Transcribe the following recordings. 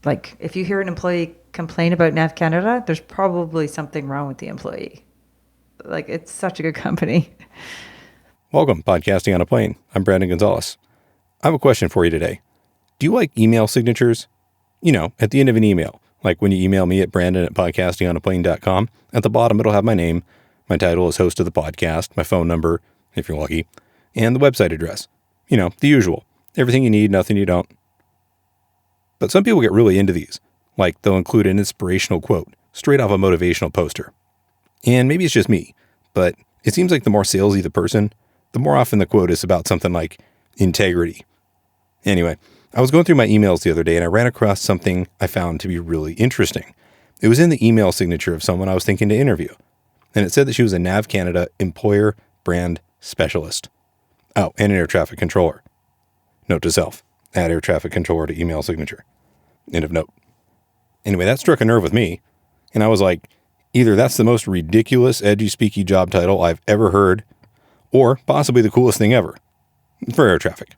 Like, if you hear an employee complain about Nav Canada, there's probably something wrong with the employee. Like, it's such a good company. Welcome, Podcasting on a Plane. I'm Brandon Gonzalez. I have a question for you today. Do you like email signatures? You know, at the end of an email, like when you email me at brandon@podcastingonaplane.com, at the bottom it'll have my name, my title as host of the podcast, my phone number, if you're lucky, and the website address. You know, the usual. Everything you need, nothing you don't. But some people get really into these. Like they'll include an inspirational quote straight off a motivational poster. And maybe it's just me, but it seems like the more salesy the person, the more often the quote is about something like integrity. Anyway, I was going through my emails the other day and I ran across something I found to be really interesting. It was in the email signature of someone I was thinking to interview. And it said that she was a Nav Canada employer brand specialist. Oh, and an air traffic controller. Note to self, add air traffic controller to email signature. End of note. Anyway, that struck a nerve with me. And I was like, either that's the most ridiculous, edgy, speaky job title I've ever heard, or possibly the coolest thing ever for air traffic.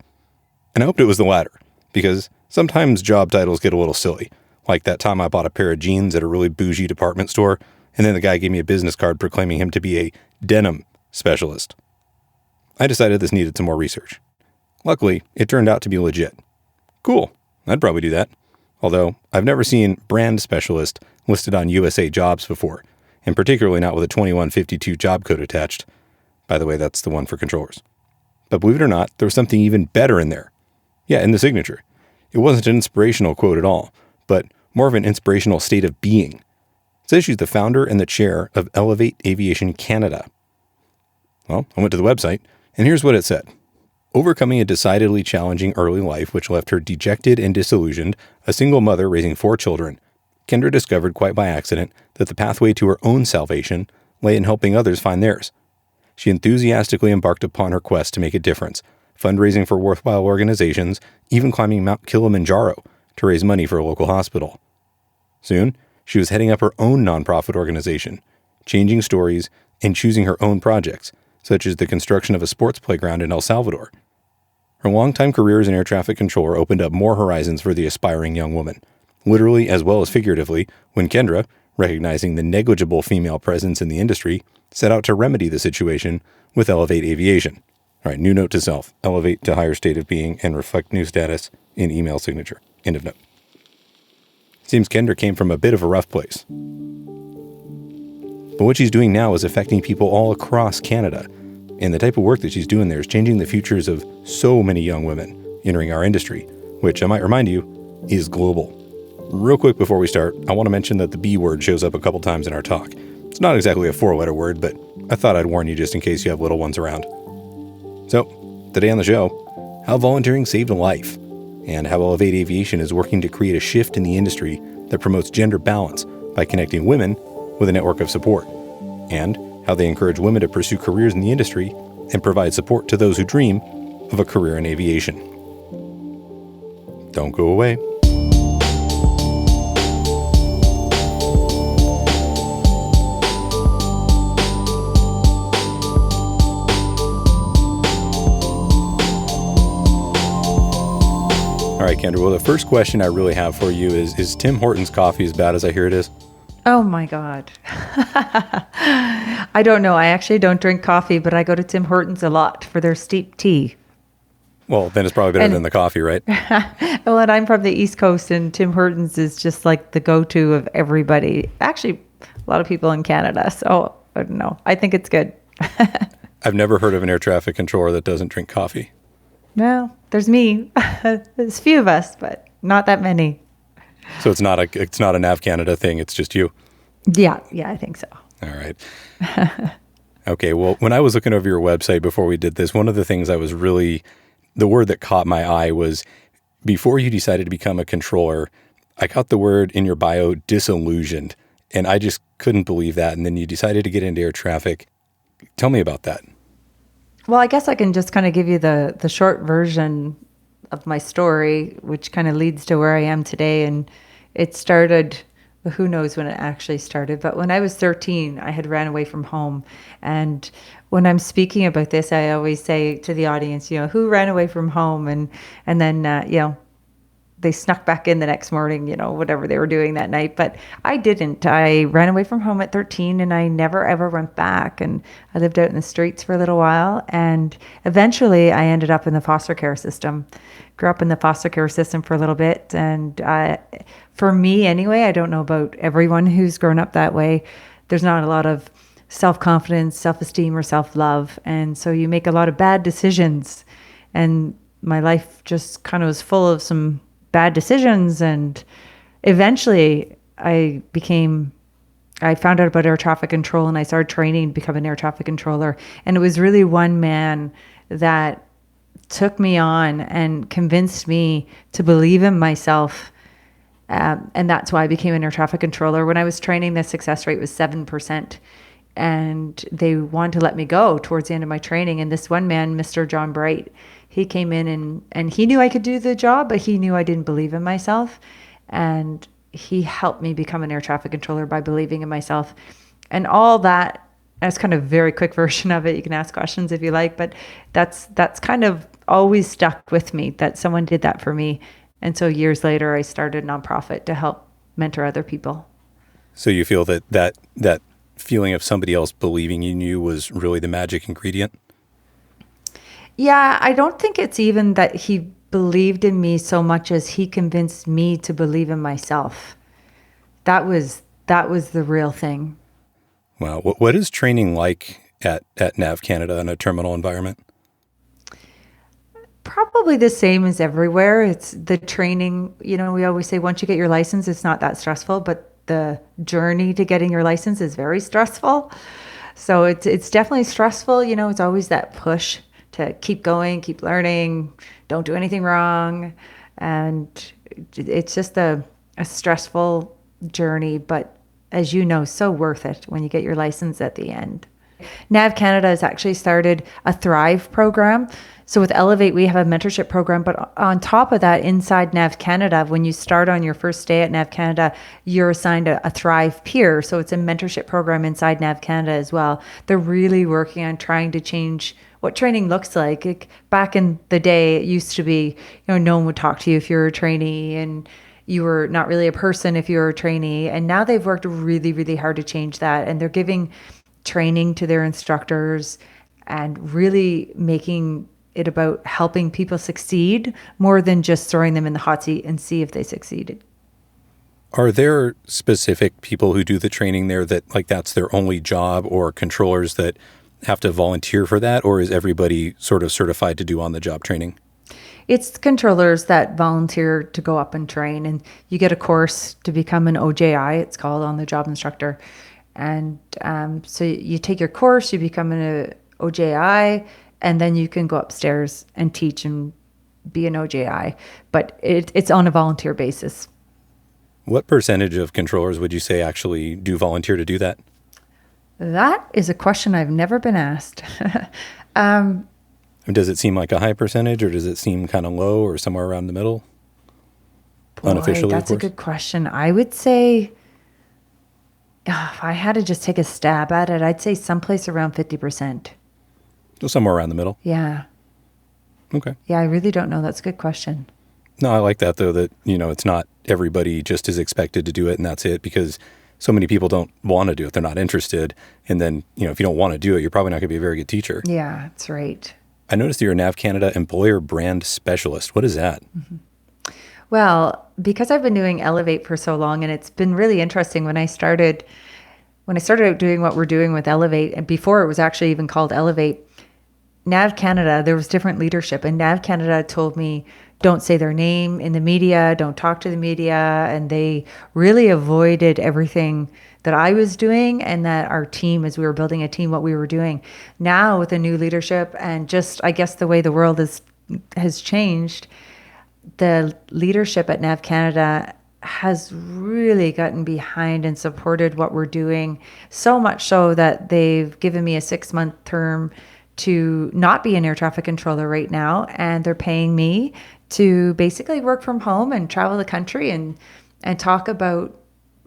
And I hoped it was the latter, because sometimes job titles get a little silly. Like that time I bought a pair of jeans at a really bougie department store, and then the guy gave me a business card proclaiming him to be a denim specialist. I decided this needed some more research. Luckily, it turned out to be legit. Cool, I'd probably do that. Although, I've never seen brand specialist listed on USA Jobs before, and particularly not with a 2152 job code attached. By the way, that's the one for controllers. But believe it or not, there was something even better in there. Yeah, in the signature. It wasn't an inspirational quote at all, but more of an inspirational state of being. It says she's the founder and the chair of Aviation Canada. Well, I went to the website, and here's what it said. Overcoming a decidedly challenging early life which left her dejected and disillusioned, a single mother raising 4 children, Kendra discovered quite by accident that the pathway to her own salvation lay in helping others find theirs. She enthusiastically embarked upon her quest to make a difference, fundraising for worthwhile organizations, even climbing Mount Kilimanjaro to raise money for a local hospital. Soon, she was heading up her own nonprofit organization, changing stories and choosing her own projects, such as the construction of a sports playground in El Salvador. Her longtime career as an air traffic controller opened up more horizons for the aspiring young woman, literally as well as figuratively, when Kendra, recognizing the negligible female presence in the industry, set out to remedy the situation with Elevate Aviation. All right, new note to self, elevate to higher state of being and reflect new status in email signature. End of note. Seems Kendra came from a bit of a rough place. But what she's doing now is affecting people all across Canada. And the type of work that she's doing there is changing the futures of so many young women entering our industry, which I might remind you is global. Real quick before we start, I want to mention that the B word shows up a couple times in our talk. It's not exactly a 4-letter word, but I thought I'd warn you just in case you have little ones around. So, today on the show, how volunteering saved a life, and how Elevate Aviation is working to create a shift in the industry that promotes gender balance by connecting women with a network of support, and how they encourage women to pursue careers in the industry and provide support to those who dream of a career in aviation. Don't go away. All right, Kendra, well, the first question I really have for you is Tim Hortons coffee as bad as I hear it is? Oh my God. I don't know. I actually don't drink coffee, but I go to Tim Hortons a lot for their steep tea. Well, then it's probably better than the coffee, right? Well, and I'm from the East Coast, and Tim Hortons is just like the go-to of everybody. Actually, a lot of people in Canada. So I don't know. I think it's good. I've never heard of an air traffic controller that doesn't drink coffee. Well, there's me. There's a few of us, but not that many. So it's not a Nav Canada thing. It's just you. Yeah, I think so. All right. Okay. Well, when I was looking over your website before we did this, one of the things the word that caught my eye was before you decided to become a controller, I caught the word in your bio, disillusioned, and I just couldn't believe that. And then you decided to get into air traffic. Tell me about that. Well, I guess I can just kind of give you the short version of my story, which kind of leads to where I am today. And it started, well, who knows when it actually started, but when I was 13, I had ran away from home. And when I'm speaking about this, I always say to the audience, who ran away from home? And then, they snuck back in the next morning, whatever they were doing that night. But I didn't. I ran away from home at 13 and I never ever went back. And I lived out in the streets for a little while. And eventually I ended up in the foster care system. Grew up in the foster care system for a little bit. And for me anyway, I don't know about everyone who's grown up that way. There's not a lot of self-confidence, self-esteem, or self-love. And so you make a lot of bad decisions. And my life just kind of was full of some bad decisions. And eventually I found out about air traffic control and I started training to become an air traffic controller. And it was really one man that took me on and convinced me to believe in myself. And that's why I became an air traffic controller. When I was training, the success rate was 7%. And they wanted to let me go towards the end of my training. And this one man, Mr. John Bright, he came in and he knew I could do the job, but he knew I didn't believe in myself. And he helped me become an air traffic controller by believing in myself. And all that's kind of a very quick version of it. You can ask questions if you like, but that's kind of always stuck with me that someone did that for me. And so years later, I started a nonprofit to help mentor other people. So you feel that feeling of somebody else believing in you was really the magic ingredient? Yeah, I don't think it's even that he believed in me so much as he convinced me to believe in myself. That was the real thing. Wow. What is training like at Nav Canada in a terminal environment? Probably the same as everywhere. It's the training, we always say once you get your license, it's not that stressful, but the journey to getting your license is very stressful. So it's definitely stressful. It's always that push to keep going, keep learning, don't do anything wrong. And it's just a stressful journey, but as you know, so worth it when you get your license at the end. Nav Canada has actually started a Thrive program. So with Elevate, we have a mentorship program, but on top of that, inside Nav Canada, when you start on your first day at Nav Canada, you're assigned a Thrive peer. So it's a mentorship program inside Nav Canada as well. They're really working on trying to change what training looks like. Back in the day, it used to be, no one would talk to you if you were a trainee and you were not really a person if you were a trainee. And now they've worked really, really hard to change that. And they're giving training to their instructors and really making it about helping people succeed more than just throwing them in the hot seat and see if they succeeded. Are there specific people who do the training there that that's their only job, or controllers that have to volunteer for that? Or is everybody sort of certified to do on-the-job training? It's controllers that volunteer to go up and train, and you get a course to become an OJI. It's called on-the-job instructor. And so you take your course, you become an OJI, and then you can go upstairs and teach and be an OJI. But it's on a volunteer basis. What percentage of controllers would you say actually do volunteer to do that? That is a question I've never been asked. Does it seem like a high percentage, or does it seem kind of low, or somewhere around the middle? Boy, unofficially, that's a good question. I would say, if I had to just take a stab at it, I'd say someplace around 50%. So somewhere around the middle? Yeah. Okay. Yeah, I really don't know. That's a good question. No, I like that, though, that, it's not everybody just is expected to do it and that's it, because so many people don't want to do it. They're not interested. And then, if you don't want to do it, you're probably not going to be a very good teacher. Yeah, that's right. I noticed you're a Nav Canada Employer Brand Specialist. What is that? Mm-hmm. Well, because I've been doing Elevate for so long, and it's been really interesting when I started out doing what we're doing with Elevate, and before it was actually even called Elevate, Nav Canada, there was different leadership, and Nav Canada told me, don't say their name in the media, don't talk to the media, and they really avoided everything that I was doing and that our team, as we were building a team, what we were doing. Now with the new leadership and just, I guess, the way the world has changed, the leadership at Nav Canada has really gotten behind and supported what we're doing, so much so that they've given me a 6-month term to not be an air traffic controller right now, and they're paying me to basically work from home and travel the country and talk about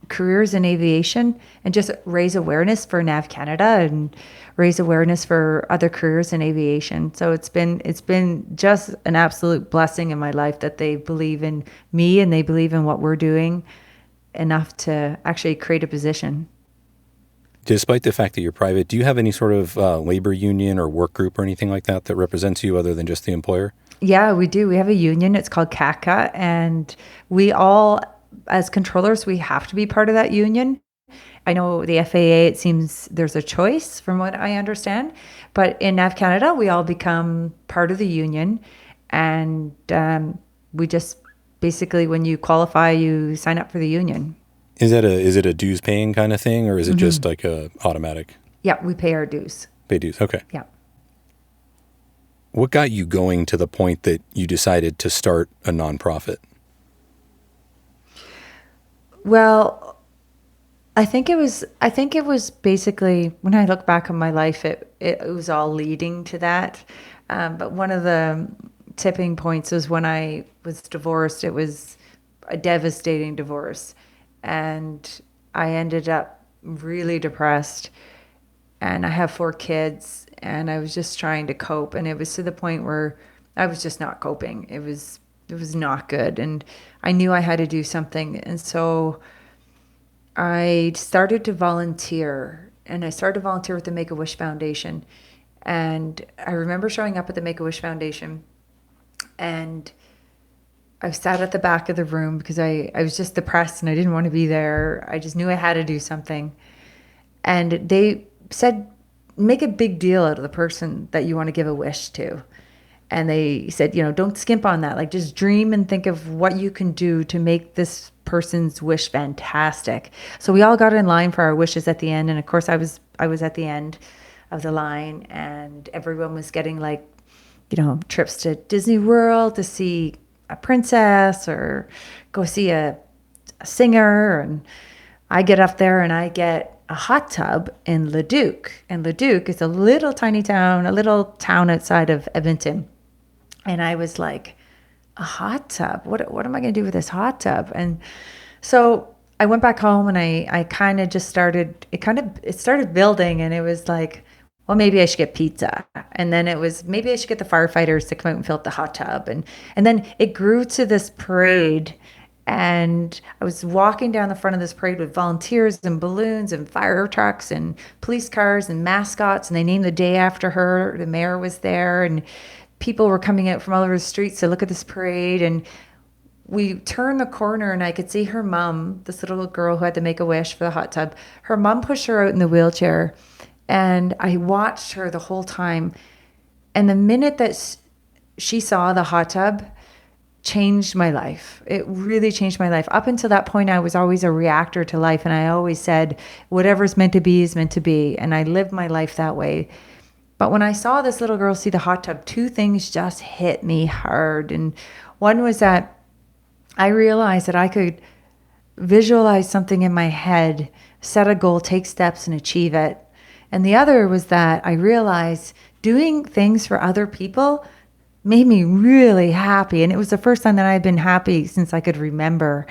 careers in aviation and just raise awareness for Nav Canada and raise awareness for other careers in aviation. So it's been just an absolute blessing in my life that they believe in me and they believe in what we're doing enough to actually create a position. Despite the fact that you're private, do you have any sort of labor union or work group or anything like that that represents you other than just the employer? Yeah, we do. We have a union. It's called CACA, and we all, as controllers, we have to be part of that union. I know the FAA, it seems there's a choice from what I understand, but in Nav Canada, we all become part of the union, and we just basically, when you qualify, you sign up for the union. Is it a dues paying kind of thing, or is it just like a automatic? Yeah, we pay our dues. Pay dues. Okay. Yeah. What got you going to the point that you decided to start a nonprofit? Well, I think it was basically, when I look back on my life, it was all leading to that. But one of the tipping points was when I was divorced. It was a devastating divorce. And I ended up really depressed. And I have 4 kids, and I was just trying to cope. And it was to the point where I was just not coping. It was not good. And I knew I had to do something. And so I started to volunteer, and I started to volunteer with the Make-A-Wish Foundation. And I remember showing up at the Make-A-Wish Foundation, and I sat at the back of the room because I was just depressed and I didn't want to be there. I just knew I had to do something. And they said, make a big deal out of the person that you want to give a wish to. And they said, don't skimp on that. Like, just dream and think of what you can do to make this person's wish fantastic. So we all got in line for our wishes at the end. And of course I was at the end of the line, and everyone was getting like, trips to Disney World to see a princess or go see a singer. And I get up there and I get a hot tub in Leduc. And Leduc is a little tiny town, outside of Edmonton. And I was like, a hot tub? What am I going to do with this hot tub? And so I went back home, and I kind of just started, it started building, and it was like, well, maybe I should get pizza. And then it was, maybe I should get the firefighters to come out and fill up the hot tub. And then it grew to this parade. And I was walking down the front of this parade with volunteers and balloons and fire trucks and police cars and mascots. And they named the day after her. The mayor was there, and people were coming out from all over the streets to look at this parade. And we turned the corner, and I could see her mom, this little girl who had to make a wish for the hot tub. Her mom pushed her out in the wheelchair. And I watched her the whole time. And the minute that she saw the hot tub, changed my life. It really changed my life. Up until that point, I was always a reactor to life. And I always said, whatever's meant to be is meant to be. And I lived my life that way. But when I saw this little girl see the hot tub, 2 things just hit me hard. And one was that I realized that I could visualize something in my head, set a goal, take steps, and achieve it. And the other was that I realized doing things for other people made me really happy. And it was the first time that I'd been happy since I could remember.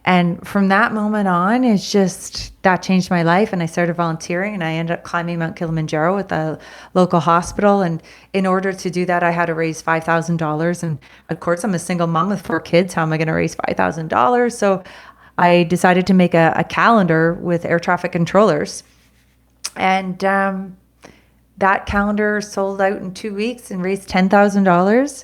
And from that moment on, that changed my life. And I started volunteering, and I ended up climbing Mount Kilimanjaro with a local hospital. And in order to do that, I had to raise $5,000. And of course, I'm a single mom with 4 kids. How am I going to raise $5,000? So I decided to make a calendar with air traffic controllers. And that calendar sold out in 2 weeks and raised $10,000.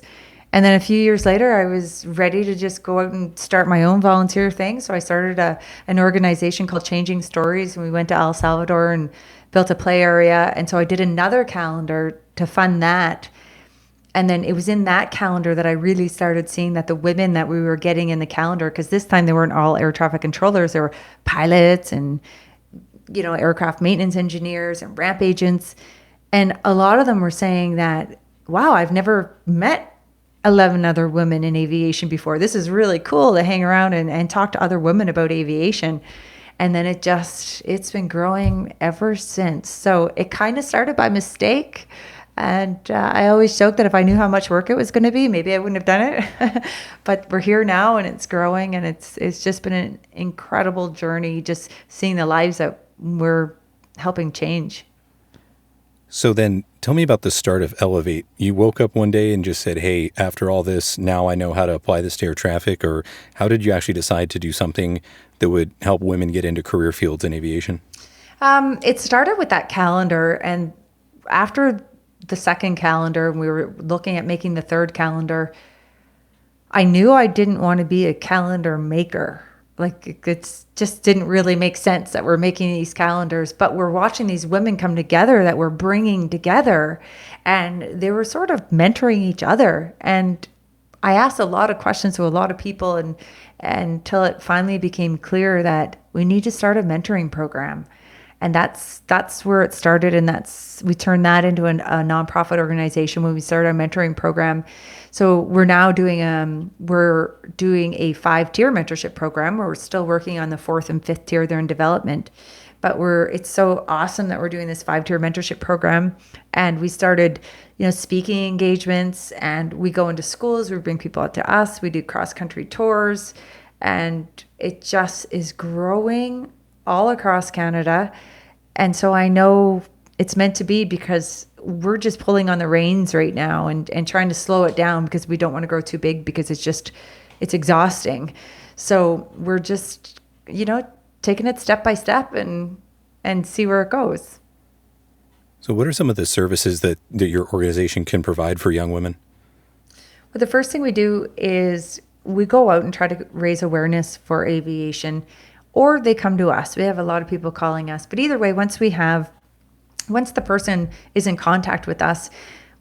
And then a few years later, I was ready to just go out and start my own volunteer thing. So I started an organization called Changing Stories, and we went to El Salvador and built a play area. And so I did another calendar to fund that. And then it was in that calendar that I really started seeing that the women that we were getting in the calendar, because this time they weren't all air traffic controllers, they were pilots and aircraft maintenance engineers and ramp agents. And a lot of them were saying that, wow, I've never met 11 other women in aviation before. This is really cool to hang around and talk to other women about aviation. And then it's been growing ever since. So it kind of started by mistake. And I always joke that if I knew how much work it was going to be, maybe I wouldn't have done it. But we're here now, and it's growing, and it's just been an incredible journey, just seeing the lives that we're helping change. So then tell me about the start of Elevate. You woke up one day and just said, hey, after all this, now I know how to apply this to air traffic, or how did you actually decide to do something that would help women get into career fields in aviation? It started with that calendar, and after the second calendar, we were looking at making the third calendar. I knew I didn't want to be a calendar maker. Like it's just didn't really make sense that we're making these calendars, but we're watching these women come together that we're bringing together, and they were sort of mentoring each other. And I asked a lot of questions to a lot of people, and until it finally became clear that we need to start a mentoring program. And that's where it started, and we turned that into a nonprofit organization when we started our mentoring program. So we're now doing a 5-tier mentorship program. We're still working on the 4th and 5th tier; they're in development. But it's so awesome that we're doing this 5-tier mentorship program, and we started, speaking engagements, and we go into schools. We bring people out to us. We do cross country tours, and it just is growing all across Canada. And so I know it's meant to be, because we're just pulling on the reins right now and trying to slow it down, because we don't want to grow too big, because it's exhausting. So we're just, taking it step by step and see where it goes. So what are some of the services that your organization can provide for young women? Well, the first thing we do is we go out and try to raise awareness for aviation, or they come to us. We have a lot of people calling us. But either way, once the person is in contact with us,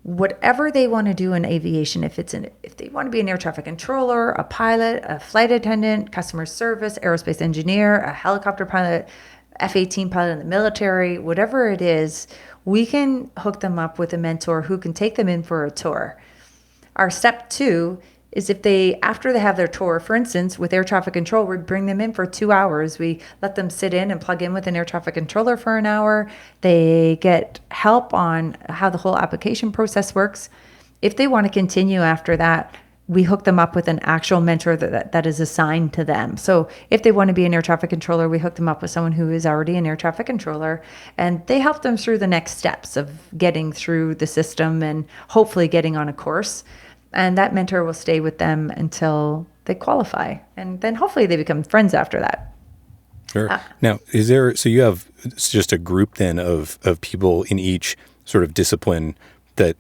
whatever they want to do in aviation, if they want to be an air traffic controller, a pilot, a flight attendant, customer service, aerospace engineer, a helicopter pilot, F-18 pilot in the military, whatever it is, we can hook them up with a mentor who can take them in for a tour. Our step 2 is after they have their tour, for instance, with air traffic control, we bring them in for 2 hours. We let them sit in and plug in with an air traffic controller for an hour. They get help on how the whole application process works. If they want to continue after that, we hook them up with an actual mentor that is assigned to them. So if they want to be an air traffic controller, we hook them up with someone who is already an air traffic controller, and they help them through the next steps of getting through the system and hopefully getting on a course. And that mentor will stay with them until they qualify. And then hopefully they become friends after that. Sure. Now, so you have just a group then of people in each sort of discipline that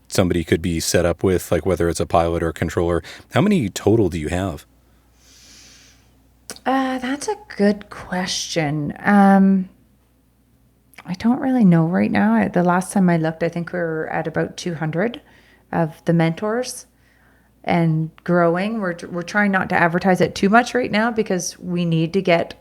somebody could be set up with, like whether it's a pilot or a controller. How many total do you have? That's a good question. I don't really know right now. The last time I looked, I think we were at about 200 of the mentors, and growing. We're trying not to advertise it too much right now, because we need to get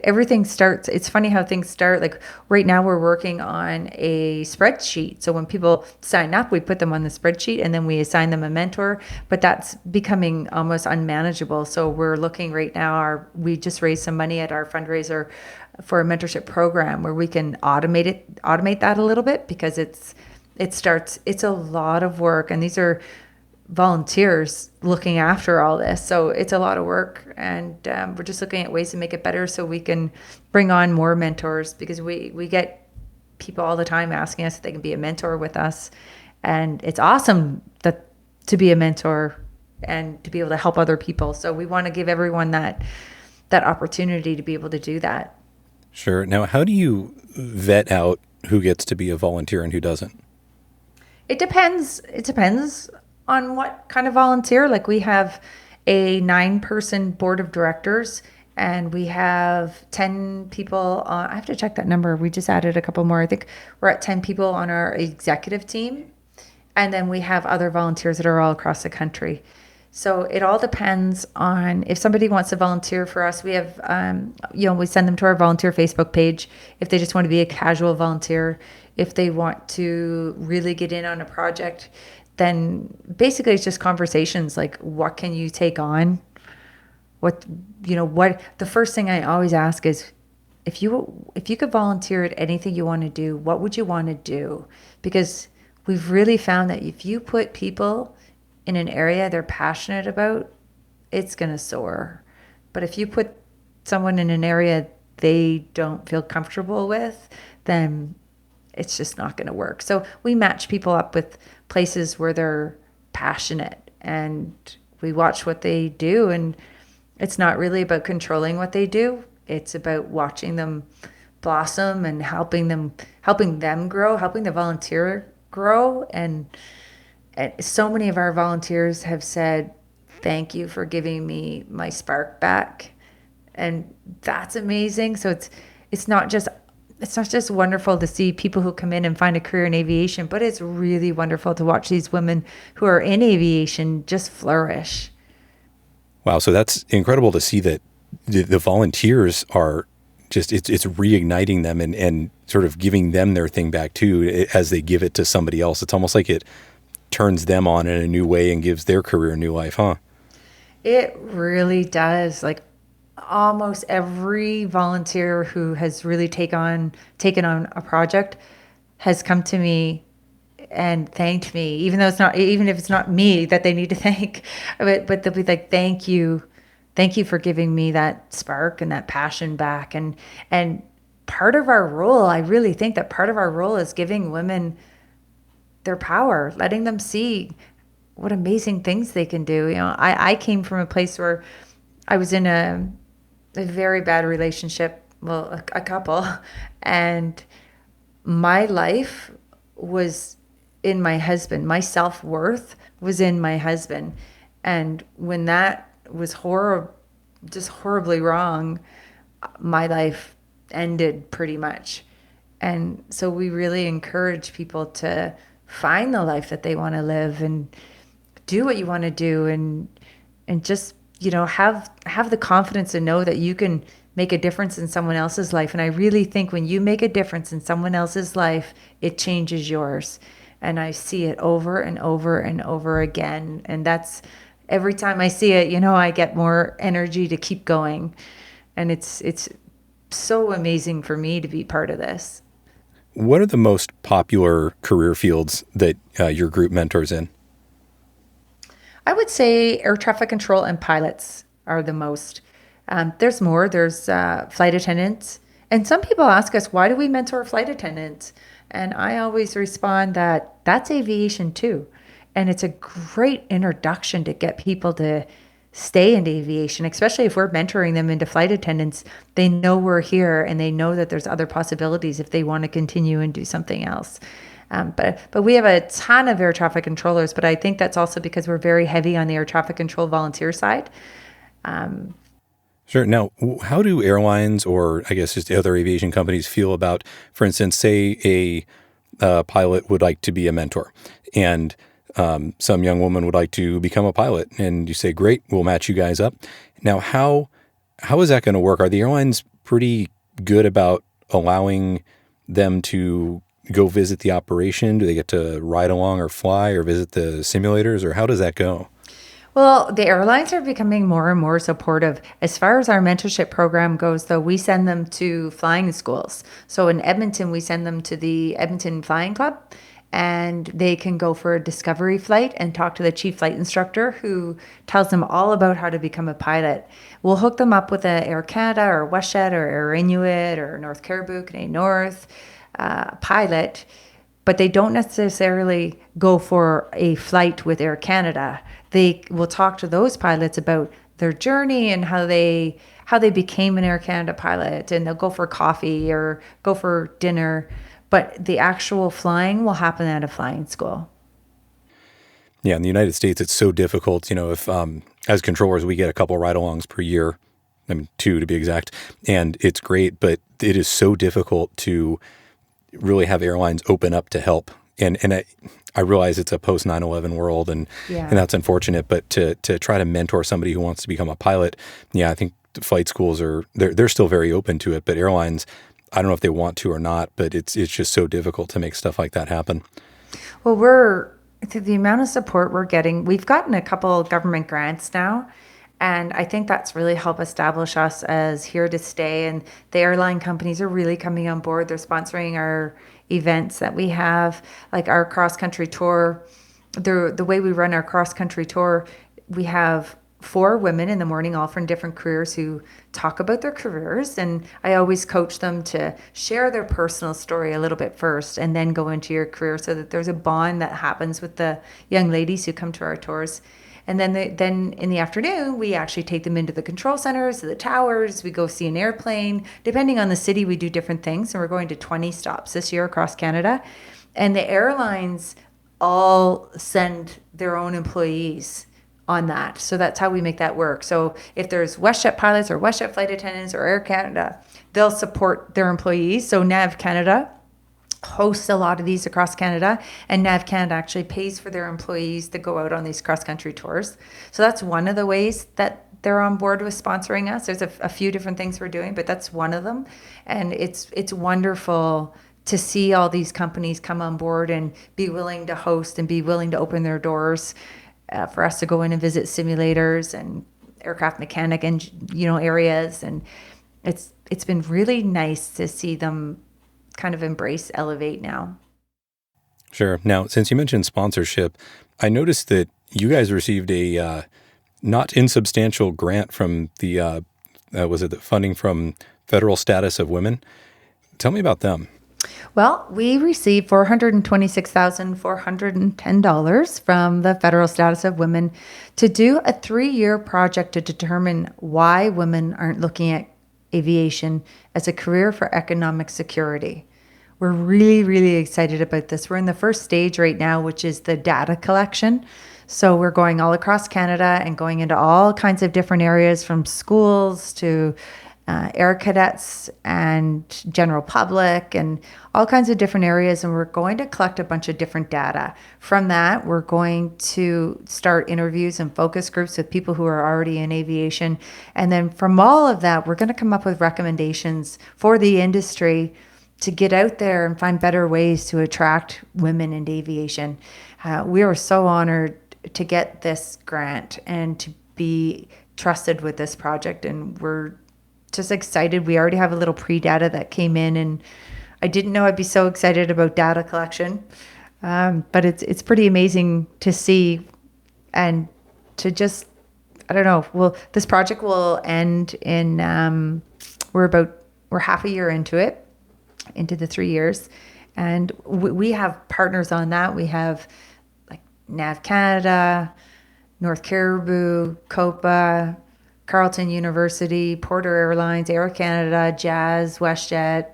everything starts. It's funny how things start. Like right now we're working on a spreadsheet. So when people sign up, we put them on the spreadsheet and then we assign them a mentor, but that's becoming almost unmanageable. So we're looking right now, we just raised some money at our fundraiser for a mentorship program where we can automate that a little bit, because it's a lot of work, and these are volunteers looking after all this. So it's a lot of work, and we're just looking at ways to make it better so we can bring on more mentors, because we get people all the time asking us if they can be a mentor with us. And it's awesome to be a mentor and to be able to help other people. So we want to give everyone that opportunity to be able to do that. Sure. Now, how do you vet out who gets to be a volunteer and who doesn't? It depends. It depends on what kind of volunteer. Like we have a 9-person board of directors, and we have 10 people on, I have to check that number. We just added a couple more. I think we're at 10 people on our executive team. And then we have other volunteers that are all across the country. So it all depends on if somebody wants to volunteer for us. We have, we send them to our volunteer Facebook page if they just want to be a casual volunteer. If they want to really get in on a project, then basically it's just conversations like, what can you take on? The first thing I always ask is, if you could volunteer at anything you want to do, what would you want to do? Because we've really found that if you put people in an area they're passionate about, it's going to soar. But if you put someone in an area they don't feel comfortable with, then it's just not going to work. So we match people up with places where they're passionate, and we watch what they do. And it's not really about controlling what they do. It's about watching them blossom and helping them grow, helping the volunteer grow. And so many of our volunteers have said, "Thank you for giving me my spark back." And that's amazing. So it's not just wonderful to see people who come in and find a career in aviation, but it's really wonderful to watch these women who are in aviation just flourish. Wow. So that's incredible to see that the volunteers are just, it's reigniting them and sort of giving them their thing back too, as they give it to somebody else. It's almost like it turns them on in a new way and gives their career a new life, huh? It really does. Like almost every volunteer who has really taken on a project has come to me and thanked me, even if it's not me that they need to thank, but they'll be like, thank you for giving me that spark and that passion back. And part of our role, I really think that part of our role is giving women their power, letting them see what amazing things they can do. I came from a place where I was in a very bad relationship, well, a couple, and my life was in my husband. My self-worth was in my husband. And when that was just horribly wrong, my life ended pretty much. And so we really encourage people to find the life that they want to live and do what you want to do, and just, have the confidence to know that you can make a difference in someone else's life. And I really think when you make a difference in someone else's life, it changes yours. And I see it over and over and over again. And that's every time I see it, I get more energy to keep going. And it's so amazing for me to be part of this. What are the most popular career fields that your group mentors in? I would say air traffic control and pilots are the most. There's more. There's flight attendants. And some people ask us, why do we mentor flight attendants? And I always respond that that's aviation too. And it's a great introduction to get people to stay in aviation, especially if we're mentoring them into flight attendants. They know we're here and they know that there's other possibilities if they want to continue and do something else. But we have a ton of air traffic controllers, but I think that's also because we're very heavy on the air traffic control volunteer side. Sure. Now, how do airlines, or I guess just other aviation companies, feel about, for instance, say a pilot would like to be a mentor, and some young woman would like to become a pilot, and you say, "Great, we'll match you guys up." Now, how is that going to work? Are the airlines pretty good about allowing them to go visit the operation? Do they get to ride along or fly or visit the simulators, or how does that go? Well, the airlines are becoming more and more supportive. As far as our mentorship program goes, though, we send them to flying schools. So in Edmonton, we send them to the Edmonton Flying Club, and they can go for a discovery flight and talk to the chief flight instructor who tells them all about how to become a pilot. We'll hook them up with a Air Canada or WestJet or Air Inuit or North Caribou, Canadian North pilot, but they don't necessarily go for a flight with Air Canada. They will talk to those pilots about their journey and how they became an Air Canada pilot, and they'll go for coffee or go for dinner. But the actual flying will happen at a flying school. Yeah, in the United States, it's so difficult. If as controllers we get a couple ride-alongs per year, I mean 2 to be exact, and it's great, but it is so difficult to really have airlines open up to help. And I realize it's a post 9/11 world, and Yeah. and that's unfortunate. But to try to mentor somebody who wants to become a pilot, yeah, I think the flight schools they're still very open to it. But airlines, I don't know if they want to or not. But it's just so difficult to make stuff like that happen. Well, the amount of support we're getting, we've gotten a couple government grants now, And I think that's really helped establish us as here to stay. And the airline companies are really coming on board. They're sponsoring our events that we have, like our cross country tour. The way we run our cross country tour, we have 4 women in the morning, all from different careers, who talk about their careers. And I always coach them to share their personal story a little bit first and then go into your career, so that there's a bond that happens with the young ladies who come to our tours. And then in the afternoon, we actually take them into the control centers, the towers. We go see an airplane. Depending on the city, we do different things. And we're going to 20 stops this year across Canada. And the airlines all send their own employees on that. So that's how we make that work. So if there's WestJet pilots or WestJet flight attendants or Air Canada, they'll support their employees. So Nav Canada hosts a lot of these across Canada, and Nav Canada actually pays for their employees to go out on these cross-country tours. So that's one of the ways that they're on board with sponsoring us. There's a few different things we're doing, but that's one of them. And it's wonderful to see all these companies come on board and be willing to host and be willing to open their doors for us to go in and visit simulators and aircraft mechanic and areas. And it's been really nice to see them kind of embrace Elevate now. Sure. Now, since you mentioned sponsorship, I noticed that you guys received a not insubstantial grant from the was it the funding from Federal Status of Women? Tell me about them. Well, we received $426,410 from the Federal Status of Women to do a 3-year project to determine why women aren't looking at aviation as a career for economic security. We're really, really excited about this. We're in the first stage right now, which is the data collection. So we're going all across Canada and going into all kinds of different areas, from schools to air cadets and general public and all kinds of different areas. And we're going to collect a bunch of different data. From that, we're going to start interviews and focus groups with people who are already in aviation. And then from all of that, we're going to come up with recommendations for the industry to get out there and find better ways to attract women into aviation. We are so honored to get this grant and to be trusted with this project. And we're just excited. We already have a little pre-data that came in, and I didn't know I'd be so excited about data collection. But it's pretty amazing to see and to just, I don't know. Well, this project will end in, we're half a year into it, into the 3 years. And we have partners on that. We have like Nav Canada, North Caribou, COPA, Carleton University, Porter Airlines, Air Canada, Jazz, WestJet.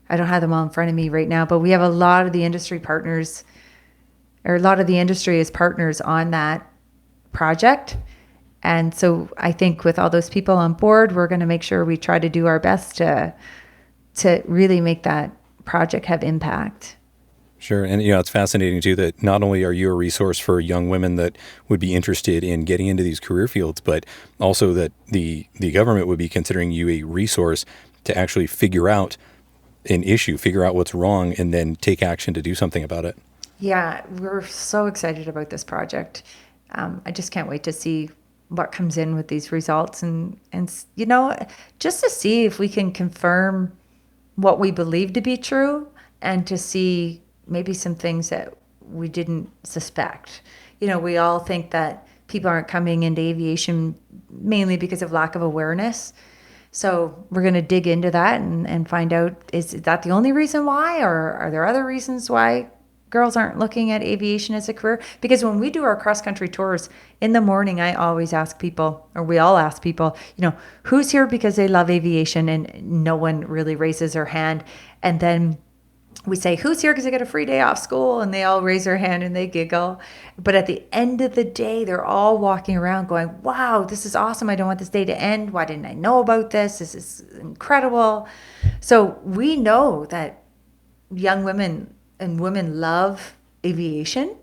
I don't have them all in front of me right now, but we have a lot of the industry partners, or a lot of the industry is partners on that project. And so I think with all those people on board, we're going to make sure we try to do our best to really make that project have impact. Sure. And, it's fascinating, too, that not only are you a resource for young women that would be interested in getting into these career fields, but also that the government would be considering you a resource to actually figure out an issue, figure out what's wrong, and then take action to do something about it. Yeah, we're so excited about this project. I just can't wait to see what comes in with these results and just to see if we can confirm what we believe to be true, and to see maybe some things that we didn't suspect. We all think that people aren't coming into aviation mainly because of lack of awareness. So we're going to dig into that and find out, is that the only reason why, or are there other reasons why girls aren't looking at aviation as a career? Because when we do our cross-country tours in the morning, I always ask people, or we all ask people, who's here because they love aviation? And no one really raises their hand. And then we say, who's here because they get a free day off school? And they all raise their hand and they giggle. But at the end of the day, they're all walking around going, wow, this is awesome. I don't want this day to end. Why didn't I know about this? This is incredible. So we know that young women and women love aviation,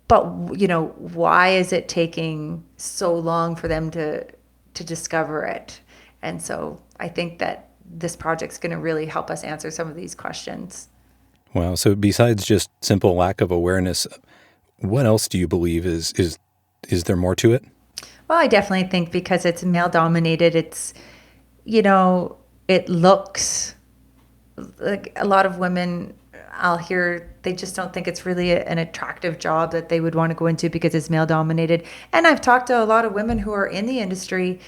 but why is it taking so long for them to discover it? And so I think that this project's going to really help us answer some of these questions. Wow. So besides just simple lack of awareness, what else do you believe is there more to it? Well, I definitely think because it's male dominated, it's, you know, it looks like a lot of women I'll hear they just don't think it's really an attractive job that they would want to go into because it's male dominated. And I've talked to a lot of women who are in the industry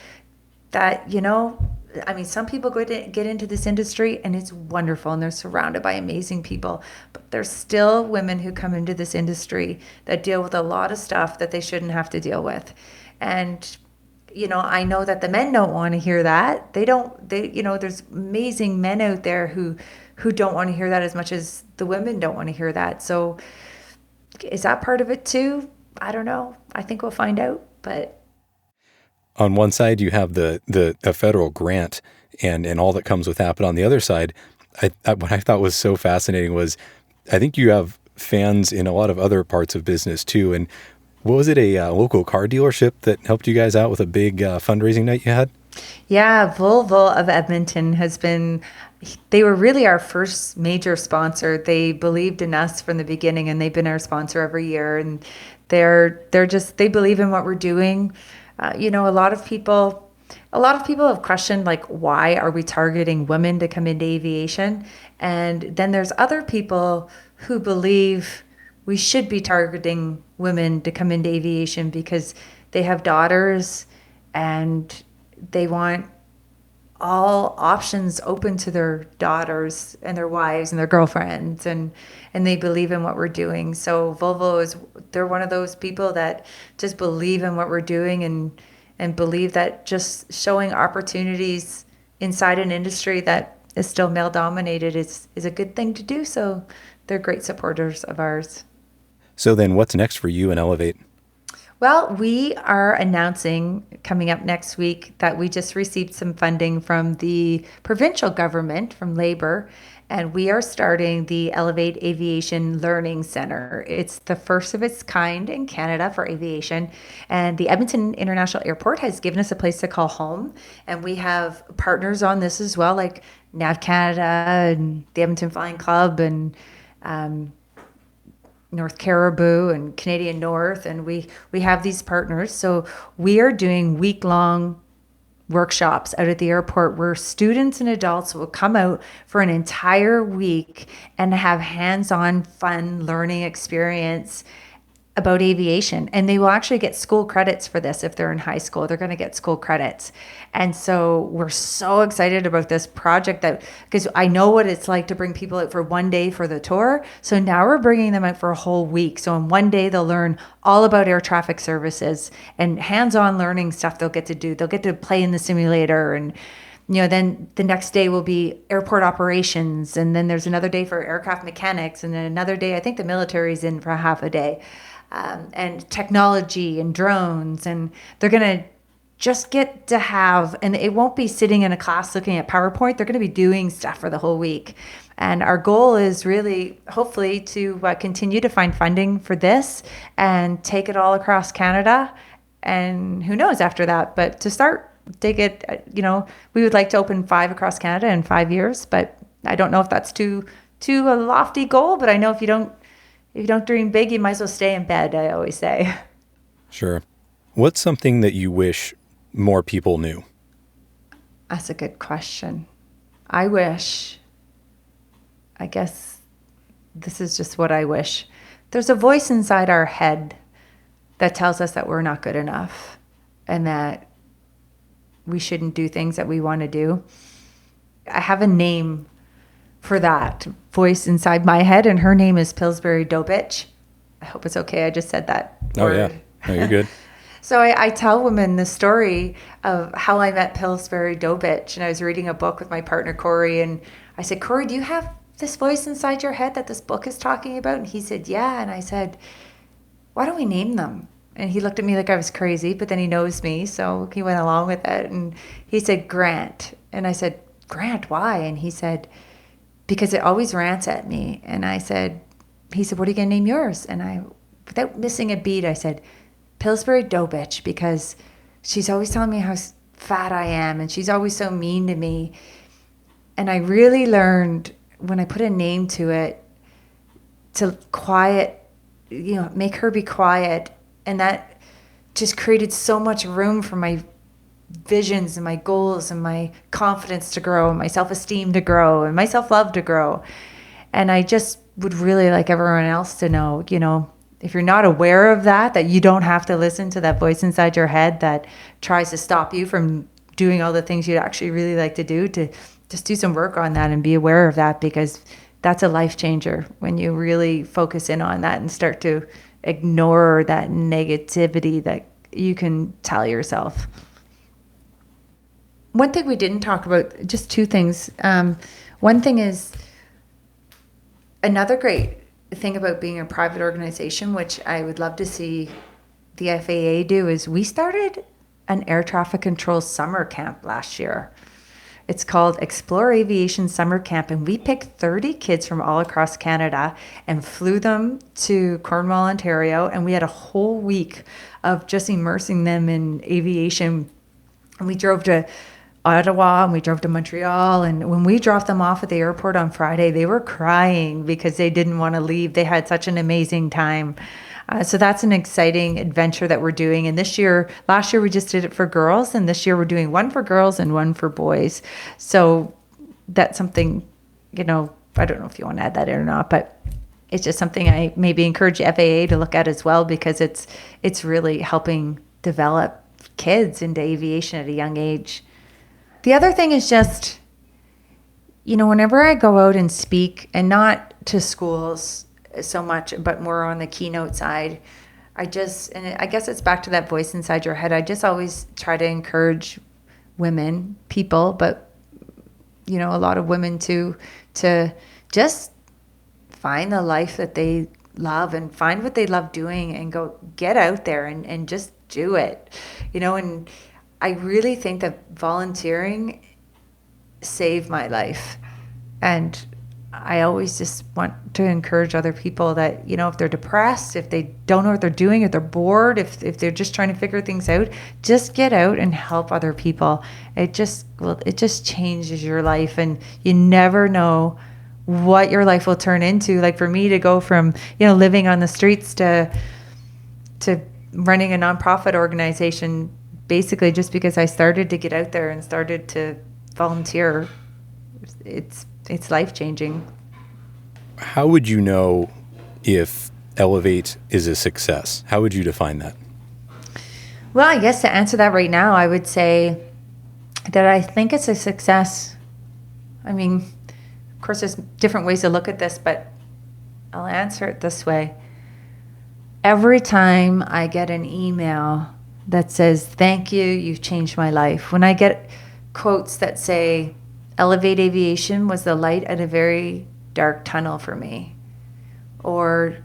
that, I mean, some people get into this industry and it's wonderful and they're surrounded by amazing people. But there's still women who come into this industry that deal with a lot of stuff that they shouldn't have to deal with. And, I know that the men don't want to hear that. There's amazing men out there who don't want to hear that as much as the women don't want to hear that. So is that part of it too? I don't know. I think we'll find out, but On one side, you have a federal grant and all that comes with that. But on the other side, what I thought was so fascinating was I think you have fans in a lot of other parts of business too. And what was it, a local car dealership that helped you guys out with a big fundraising night you had? yeah, Volvo of Edmonton they were really our first major sponsor. They believed in us from the beginning and they've been our sponsor every year. And they believe in what we're doing. A lot of people have questioned, like, why are we targeting women to come into aviation? And then there's other people who believe we should be targeting women to come into aviation because they have daughters and they want all options open to their daughters and their wives and their girlfriends, and they believe in what we're doing. So they're one of those people that just believe in what we're doing and believe that just showing opportunities inside an industry that is still male dominated is a good thing to do. So they're great supporters of ours. So then what's next for you and Elevate? Well, we are announcing coming up next week that we just received some funding from the provincial government, from Labor, and we are starting the Elevate Aviation Learning Center. It's the first of its kind in Canada for aviation, and the Edmonton International Airport has given us a place to call home, and we have partners on this as well, like Nav Canada and the Edmonton Flying Club and North Caribou and Canadian North, and we have these partners. So we are doing week-long workshops out at the airport where students and adults will come out for an entire week and have hands-on fun learning experience about aviation. And they will actually get school credits for this. If they're in high school, they're going to get school credits. And so we're so excited about this project because I know what it's like to bring people out for one day for the tour. So now we're bringing them out for a whole week. So in one day, they'll learn all about air traffic services and hands-on learning stuff they'll get to do. They'll get to play in the simulator, and then the next day will be airport operations. And then there's another day for aircraft mechanics. And then another day, I think the military's in for half a day. And technology and drones, and they're going to just get to have, and it won't be sitting in a class looking at PowerPoint. They're going to be doing stuff for the whole week. And our goal is really, hopefully, to continue to find funding for this and take it all across Canada. And who knows after that, but to start, take it, we would like to open 5 across Canada in 5 years, but I don't know if that's too a lofty goal, but I know if you don't dream big, you might as well stay in bed, I always say. Sure. What's something that you wish more people knew? That's a good question. I guess this is just what I wish. There's a voice inside our head that tells us that we're not good enough and that we shouldn't do things that we want to do. I have a name for that voice inside my head, and her name is Pillsbury Dobitch. I hope it's okay. I just said that word. Yeah. No, you're good. So I tell women the story of how I met Pillsbury Dobitch, and I was reading a book with my partner, Corey, and I said, Corey, do you have this voice inside your head that this book is talking about? And he said, yeah. And I said, why don't we name them? And he looked at me like I was crazy, but then he knows me, so he went along with it. And he said, Grant. And I said, Grant, why? And he said, because it always rants at me. And he said, what are you going to name yours? And without missing a beat, I said, Pillsbury Dobitch, because she's always telling me how fat I am, and she's always so mean to me. And I really learned when I put a name to it to quiet, make her be quiet, and that just created so much room for my visions and my goals and my confidence to grow and my self-esteem to grow and my self-love to grow. And I just would really like everyone else to know, if you're not aware of that you don't have to listen to that voice inside your head that tries to stop you from doing all the things you'd actually really like to do, to just do some work on that and be aware of that, because that's a life changer when you really focus in on that and start to ignore that negativity that you can tell yourself. One thing we didn't talk about, just two things. One thing is, another great thing about being a private organization, which I would love to see the FAA do, is we started an air traffic control summer camp last year. It's called Explore Aviation Summer Camp, and we picked 30 kids from all across Canada and flew them to Cornwall, Ontario, and we had a whole week of just immersing them in aviation. And we drove to Ottawa and we drove to Montreal, and when we dropped them off at the airport on Friday, they were crying because they didn't want to leave. They had such an amazing time. So that's an exciting adventure that we're doing. And last year we just did it for girls, and this year we're doing one for girls and one for boys. So that's something, I don't know if you want to add that in or not, but it's just something I maybe encourage FAA to look at as well, because it's really helping develop kids into aviation at a young age. The other thing is just, whenever I go out and speak, and not to schools so much, but more on the keynote side, and I guess it's back to that voice inside your head. I just always try to encourage people, but, a lot of women too, to just find the life that they love and find what they love doing and go get out there and just do it, and I really think that volunteering saved my life. And I always just want to encourage other people that, if they're depressed, if they don't know what they're doing, if they're bored, if they're just trying to figure things out, just get out and help other people. It just changes your life, and you never know what your life will turn into. Like for me to go from, living on the streets to running a nonprofit organization, basically just because I started to get out there and started to volunteer, it's life-changing. How would you know if Elevate is a success? How would you define that? Well, I guess to answer that right now, I would say that I think it's a success. I mean, of course, there's different ways to look at this, but I'll answer it this way. Every time I get an email that says, "Thank you, you've changed my life," when I get quotes that say, "Elevate Aviation was the light at a very dark tunnel for me," or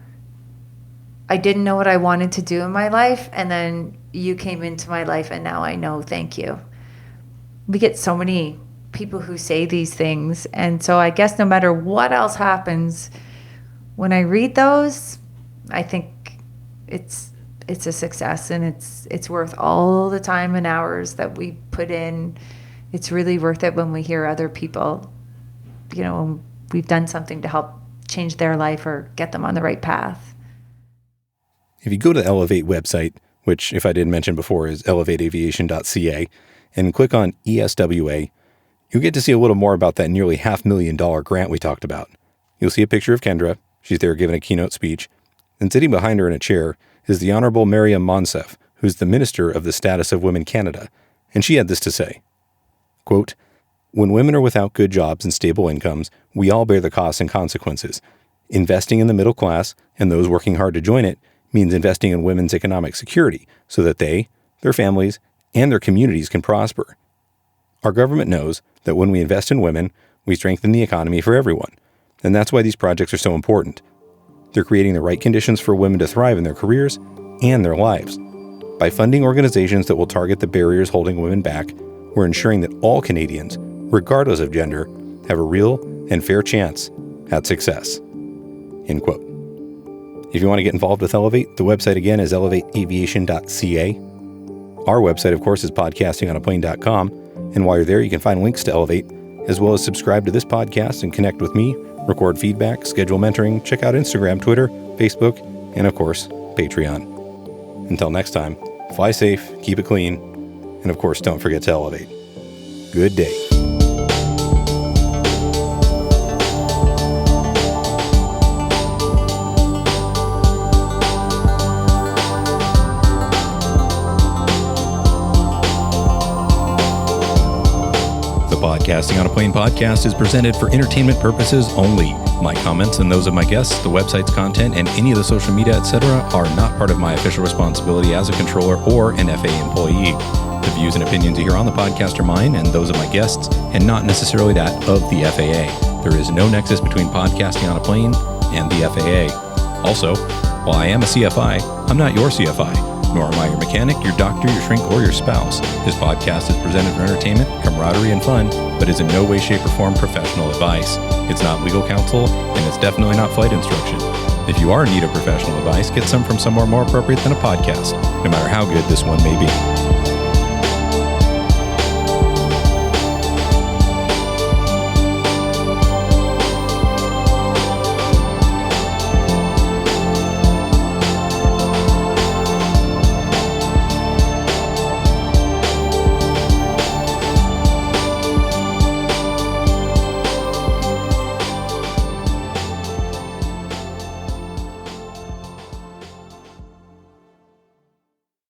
"I didn't know what I wanted to do in my life, and then you came into my life and now I know, thank you." We get so many people who say these things, and so I guess no matter what else happens, when I read those, I think it's a success, and it's worth all the time and hours that we put in. It's really worth it when we hear other people, we've done something to help change their life or get them on the right path. If you go to the Elevate website, which, if I didn't mention before, is elevateaviation.ca, and click on ESWA, you'll get to see a little more about that nearly $500,000 grant we talked about. You'll see a picture of Kendra. She's there giving a keynote speech. And sitting behind her in a chair is the Honorable Maryam Monsef, who's the Minister of the Status of Women Canada. And she had this to say, quote, "When women are without good jobs and stable incomes, we all bear the costs and consequences. Investing in the middle class and those working hard to join it means investing in women's economic security so that they, their families, and their communities can prosper. Our government knows that when we invest in women, we strengthen the economy for everyone. And that's why these projects are so important. They're creating the right conditions for women to thrive in their careers and their lives. By funding organizations that will target the barriers holding women back, we're ensuring that all Canadians, regardless of gender, have a real and fair chance at success." End quote. If you want to get involved with Elevate, the website again is elevateaviation.ca. Our website, of course, is podcastingonaplane.com. And while you're there, you can find links to Elevate, as well as subscribe to this podcast and connect with me, record feedback, schedule mentoring, check out Instagram, Twitter, Facebook, and of course, Patreon. Until next time, fly safe, keep it clean, and of course, don't forget to elevate. Good day. Podcasting on a Plane podcast is presented for entertainment purposes only. My comments and those of my guests, the website's content, and any of the social media, etc., are not part of my official responsibility as a controller or an FAA employee. The views and opinions you hear on the podcast are mine and those of my guests, and not necessarily that of the FAA. There is no nexus between podcasting on a plane and the FAA. Also, while I am a CFI, I'm not your CFI. Nor am I your mechanic, your doctor, your shrink, or your spouse. This podcast is presented for entertainment, camaraderie, and fun, but is in no way, shape, or form professional advice. It's not legal counsel, and it's definitely not flight instruction. If you are in need of professional advice, get some from somewhere more appropriate than a podcast, no matter how good this one may be.